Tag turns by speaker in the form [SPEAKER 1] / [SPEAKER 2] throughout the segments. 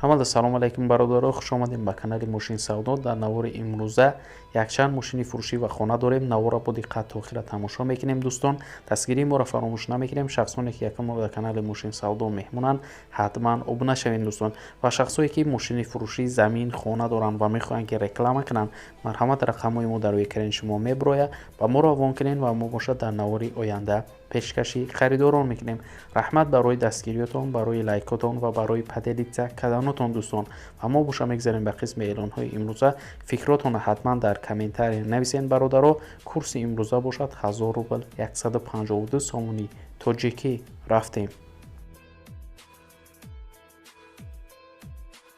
[SPEAKER 1] ҳамада салом алайкум бародаро, хуш омадем ба канали Мошин Савдо. Дар навори имрӯза якчанд мошини фурӯшӣ ва хона дорем. Навора бо диққат то охира тамошо мекунем дӯстон. Дастгирии моро фаромӯш намекунем. Шахсоне ки якум бор дар канали Мошин Савдо меҳмонанд, ҳатман обуна шавед дӯстон. Ва шахсое ки мошини фурӯшӣ замин, хона доранд ва мехоҳанд ки реклама кунанд, марҳамат рақамҳои мо дар рӯи экрани шумо меброяд ва моро авон кунед ва мо бошад дар навори оянда пешкаши харидорон мекунем. раҳмат барои дастгириётон, барои лайкотон ва барои паделитса каданотон дӯстон. ва мо боша мегзарем ба қисми эълонҳои имрӯза. фикротонро ҳатман дар комментария нависед бародаро. курси имрӯза бошад 1000 рубл 152 сомони тоҷикӣ. рафтем.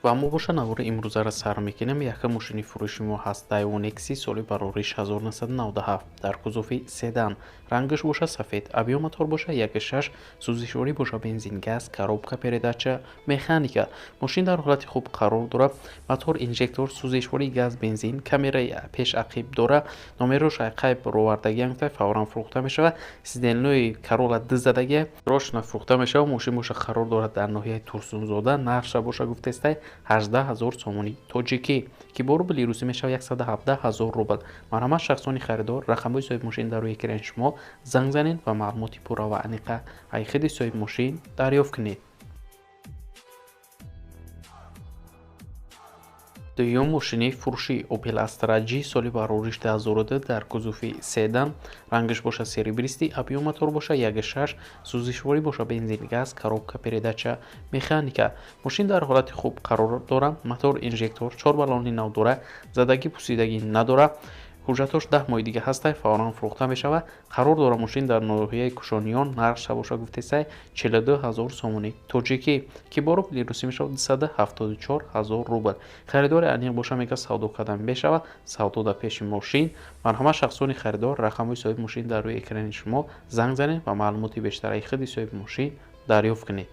[SPEAKER 1] ва мо боша навори имрӯзаро сар мекунем. Якум мошини фурӯши мо ҳаст Daiwo соли барориш 1997 дар кузуфи седан. рангаш боша сафед, объем мотор боша 1.6, сӯзишворӣ боша бензин, газ, коробка передача, механика. мошин дар ҳолати хуб қарор дорад. мотор, инжектор, сӯзишворӣ газ, бензин, камераи пешақиб дора. номерош айқайб ровардагӣ ангтай фавран фурӯхта мешавад. сиделнои Corolla диззадагӣ рошна фурӯхта мешавад. мошин боша қарор дорад дар ноҳияи Турсунзода. нархша боша гуфтестай 18000 сомони тоҷикӣ ки бо рубли русӣ мешавад 117000 рубл. марҳамат шахсони харидор, рақамҳои соҳиби мошин дар рӯи экрани шумо занг занед ва маълумоти пурра ва аниқа айхиди соҳиби мошин дарёфт кунед. дуюм мошини фурӯшӣ Opel Astra G соли барориш 2002 дар кузуфи седан. рангаш боша серебристӣ, объем мотор боша 1.6, сӯзишворӣ боша бензин, газ, коробка передача, механика. мошин дар ҳолати хуб қарор дорад. мотор, инжектор, 4 баллони нав дора. задагӣ пусидагӣ надора. ҳуҷҷатош 10 моҳи дига ҳастай фавран фурӯхта мешавад. қарор дора мошин дар ноҳияи Кушониён. нархша боша гуфтесай 42000 сомони тоҷикӣ ки бо рубли русӣ мешавад 274000 рубл. харидори аниқ боша мега савдо карда мешавад. савдо дар пеши мошин. марҳамат шахсони харидор, рақамҳои соҳиби мошин дар рӯи экрани шумо занг занед ва маълумоти бештар айхиди соҳиби мошин дарёфт кунед.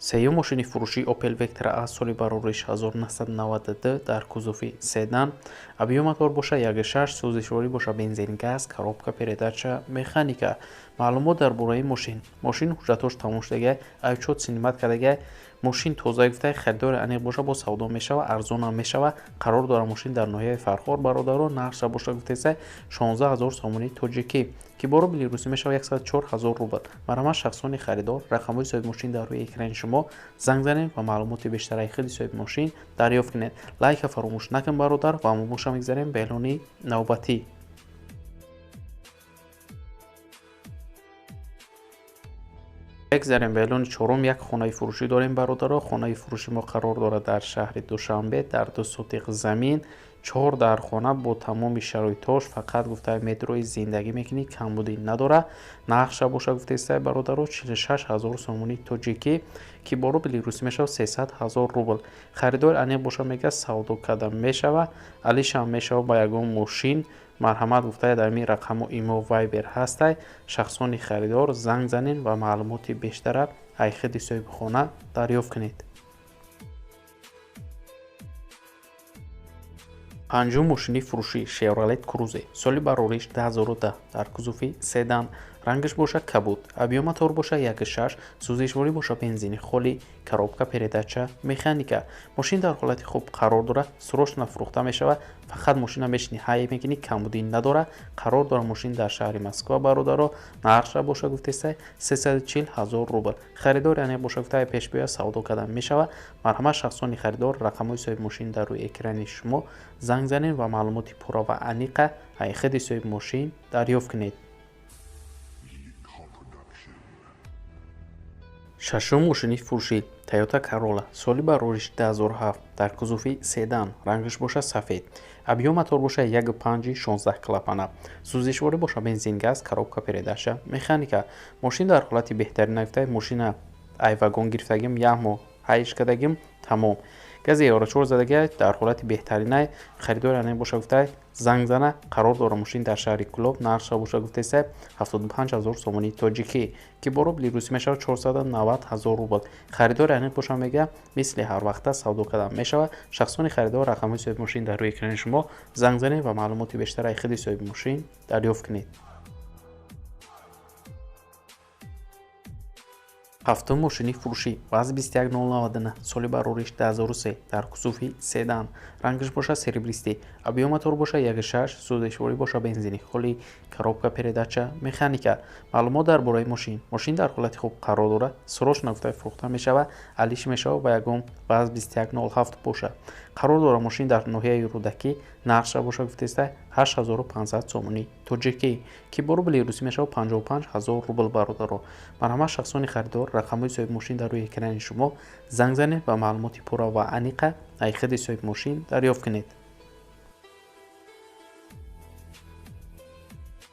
[SPEAKER 1] сеюм мошини фурӯшӣ Opel Vectra A соли барориш 1992 дар кузуфи седан. объем мотор боша 1.6, сӯзишворӣ боша бензин, газ, коробка передача, механика. маълумот дар бораи мошин. мошин ҳуҷҷатош тамом шудагӣ, айбчот синимат кардагӣ. мошин тоза гуфтаи харидори аниқ боша бо савдо мешавад, арзонам мешавад. қарор дора мошин дар ноҳияи Фархор бародаро. нархша боша гуфтесай 16000 сомони тоҷикӣ ки бо рубли русӣ мешавад 104000 рубл. марҳамат шахсони харидор, рақамҳои соҳиби мошин дар рӯи экрани шумо занг занед ва маълумоти бештар айхиди соҳиби мошин дарёфт кунед. лайка фаромӯш накун бародар ва мо боша мегзарем ба эълони навбатӣ. бигзарем ба эълони чорум. як хонаи фурӯшӣ дорем бародаро. хонаи фурӯши мо қарор дорад дар шаҳри Душанбе дар 2 сотиқ замин. 4 дар хона бо тамоми шароитош. фақат гуфтаи метрои зиндагӣ мекунӣ, камбудӣ надора. нархша боша гуфтестай бародаро 46000 сомони тоҷикӣ ки бо рубли русӣ мешавад 300000 рубл. харидор аниқ боша мега савдо карда мешавад. алишам мешавад ба ягон мошин. марҳамат гуфтаи дар ин рақаму имо вайбер ҳастай. шахсони харидор занг занед ва маълумоти бештара айхиди соҳиби хона дарёфт кунед. панҷум мошини фурӯшӣ Chevrolet Cruze соли барориш 2010 дар кузуфи седан. рангаш боша кабуд, объем мотор боша 1.6, сӯзишворӣ боша бензини холӣ, коробка передача, механика. мошин дар ҳолати хуб қарор дорад. срочно фурӯхта мешавад. фақат мошина мешини ҳай мекунӣ, камбудӣ надора. қарор дора мошин дар шаҳри Москва бародаро. нархша боша гуфтесай 340000 рубл. харидори аниқ боша гуфтаи пешбоя савдо карда мешавад. марҳамат шахсони харидор, рақамҳои соҳиби мошин дар рӯи экрани шумо занг занед ва маълумоти пурра ва аниқа айхиди соҳиби мошин дарёфт кунед. шашум мошини фурӯшӣ Toyota Corolla соли барориш 2007 дар кузуфи седан. рангаш боша сафед, объем мотор боша 1.5 16 клапана, сӯзишворӣ боша бензин, газ, коробка передача, механика. мошин дар ҳолати беҳтарин гуфтаи мошина айвагон гирифтагим 1 моҳ ҳайш кардагим тамом. гази 4 задагӣ дар ҳолати беҳтаринай. харидори аниқ боша гуфтай занг зана. қарор дора мошин дар шаҳри Кӯлоб. нархша боша гуфтесай 75000 сомони тоҷикӣ ки бо рубли русӣ мешавад 490000 рубл. харидори аниқ боша мега мисли ҳар вақта савдо карда мешавад. шахсони харидор, рақамҳои соҳиби мошин дар рӯи экрани шумо занг занед ва маълумоти бештар айхиди соҳиби мошин дарёфт кунед. ҳафтум мошини фурӯшӣ ваз 21099 соли барориш 2003 дар кузуфи седан, рангаш бошад серебристӣ, объём мотор бошад 1.6, сӯзишворӣ бошад бензини холӣ, коробка передача механика. маълумот дар бораи мошин дар ҳолати хуб қарор дорад, сроочно гуфта фурӯхта мешавад, алиш мешавад ба ягон ваз 2107 бошад. қарор дорад мошин дар ноҳияи рӯдакӣ, нақша бошад гуфтаиста 8500 сомонӣ тоҷикӣ, ки бо рубли русӣ мешавад 55000 рубл бародаро. марҳамат шахсони харидор рақамҳои соҳиби мошин дар рӯи экрани шумо занг занед ва маълумоти пурра ва аниқа аз худи соҳиби мошин дарёфт кунед.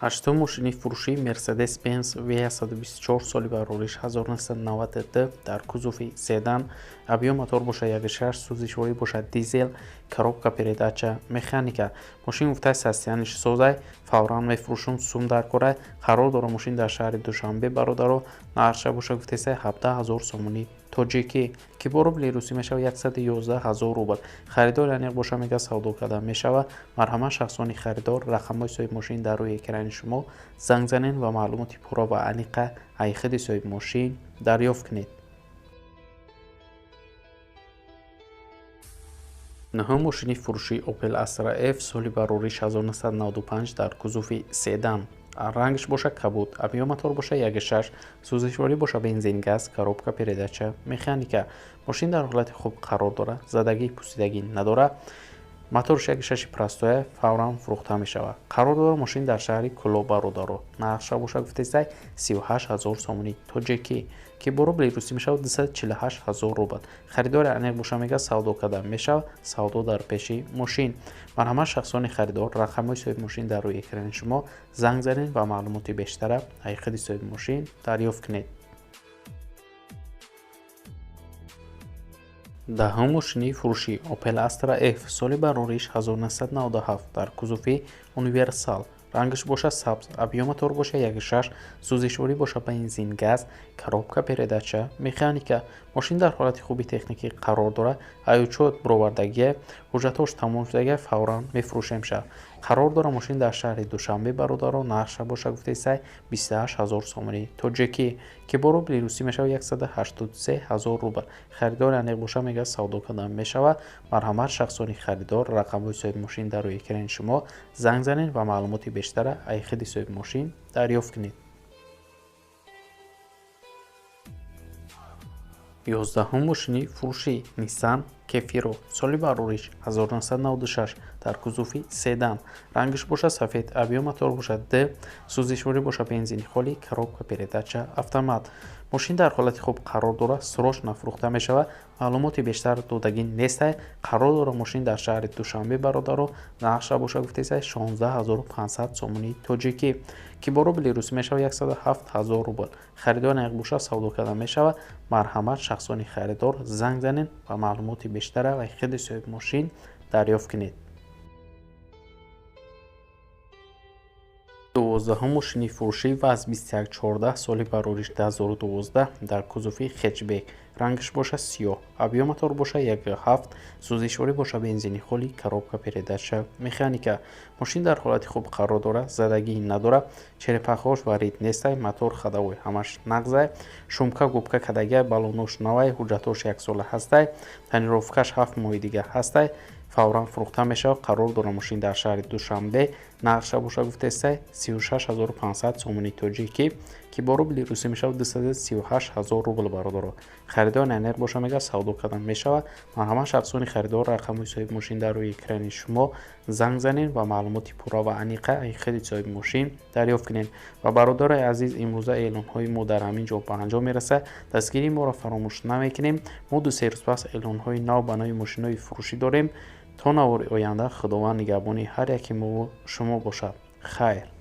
[SPEAKER 1] ҳаштум мошини фурӯшӣ Mercedes Benz V124 соли барориш 1992 дар кузуфи седан, объём мотор бошад 1.6, сӯзишворӣ бошад дизел, коробка передача механика. мошин гуфтаи састияниш созай, фавран мефурӯшум, сум дар корай. қарор дорад мошин дар шаҳри Душанбе бародаро, нархша бошад гуфтаиста 17000 сомонӣ тоҷикӣ, ки бо рубли русӣ мешавад 111000 рубл. харидор аниқ боша мега савдо карда мешавад. марҳамат шахсони харидор рақамҳои соҳиби мошин дар рӯи экрани шумо занг занед ва маълумоти пурра ва аниқа аз худи соҳиби мошин дарёфт кунед. нӯҳум мошини фурӯшӣ Opel Astra F соли барориш 1995 дар кузуфи седан, рангаш бошад кабуд, объём мотор бошад 1.6, сӯзишворӣ бошад бензин газ, коробка передача механика. мошин дар ҳолати хуб қарор дорад, задагӣ пусидагӣ надорад. моторш 1.6 простоя фавран фурӯхта мешавад. қарор дорад мошин дар шаҳри Кӯло бародаро, нақша бошад гуфтаиста 38000 сомонӣ тоҷикӣ, ки бо рубли русӣ мешавад 248000 рубл. харидори аниқ боша мега савдо карда мешавад. савдо дар пеши мошин. марҳамат шахсони харидор рақамҳои соҳиби мошин дар рӯи экрани шумо занг занед ва маълумоти бештара аз худи соҳиби мошин дарёфт кунед. даҳум мошини фурӯшӣ Opel Astra F соли барориш 1997 дар кузуфи универсал, рангаш бошад сабз, объём мотор бошад 1.6, сӯзишворӣ бошад бензин газ, коробка передача механика. мошин дар ҳолати хуби техникӣ қарор дорад, ҳаючот бировардагия, ҳуҷҷатош тамом шудагия фавран мефурӯша мешавад. қарор дорад мошин дар шаҳри Душанбе бародаро, нақша бошад гуфтаиста 28000 сомонӣ тоҷикӣ, ки бо рубли русӣ мешавад 183000 рубл. харидори аниқ боша мега савдо карда мешавад. марҳамат шахсони харидор рақамҳои соҳиби мошин дар рӯи экрани шумо занг занед ва маълумоти бештара аз худи соҳиби мошин дарёфт кунед. 11 мошини фурӯшӣ Nissan Kefiro соли барориш 1996 дар кузуфи седан, рангаш бошад сафед, объём мотор бошад D, сӯзишворӣ бошад бензини холӣ, коробка передача автомат. мошин дар ҳолати хуб қарор дорад, сроочно фурӯхта мешавад. маълумоти бештар додагӣ нестай. қарор дорад мошин дар шаҳри Душанбе бародаро, нақша бошад гуфтаиста 16500 сомонӣ тоҷикӣ, ки бо рубли русӣ мешавад 107000 рубл. харидор аниқ боша савдо карда мешавад. марҳамат шахсони харидор занг занед ва маълумоти бештара аз худи соҳиби мошин дарёфт кунед. 12 мошини фурӯшӣ ваз 2114 соли барориш 2012 дар кузуфи хетчбек, рангаш бошад сиёҳ, объём мотор бошад 1.7, сӯзишворӣ бошад бензини холӣ, коробка передача механика. мошин дар ҳолати хуб қарор дорад, задагӣ надорад, черепахош ва рид нестай, мотор хадавой ҳамаш нағзай, шумка губка кадагия, балонош навай, ҳуҷҷатош 1 сола ҳастай, танировкаш 7 моҳи дига ҳастай, фавран фурӯхта мешавад. қарор дорад мошин дар шаҳри Душанбе, нақша бошад гуфтаиста 36500 сомонӣ тоҷикӣ, ки бо рубли русӣ мешавад 238000 рубл бародаро. харидор аниқ боша мега савдо карда мешавад. марҳамат шахсони харидор рақамҳои соҳиби мошин дар рӯи экрани шумо занг занед ва маълумоти пурра ва аниқа аз худи соҳиби мошин дарёфт кунед. ва бародари азиз, имрӯза эълонҳои мо дар ҳамин ҷо ба анҷом мерасад. дастгирии моро фаромӯш намекунем. мо 2-3 рӯз пас эълонҳои нав ба навъи мошинҳои фурӯшӣ дорем. то навори оянда худованд нигаҳбони ҳар яки мо шумо бошад. хайр.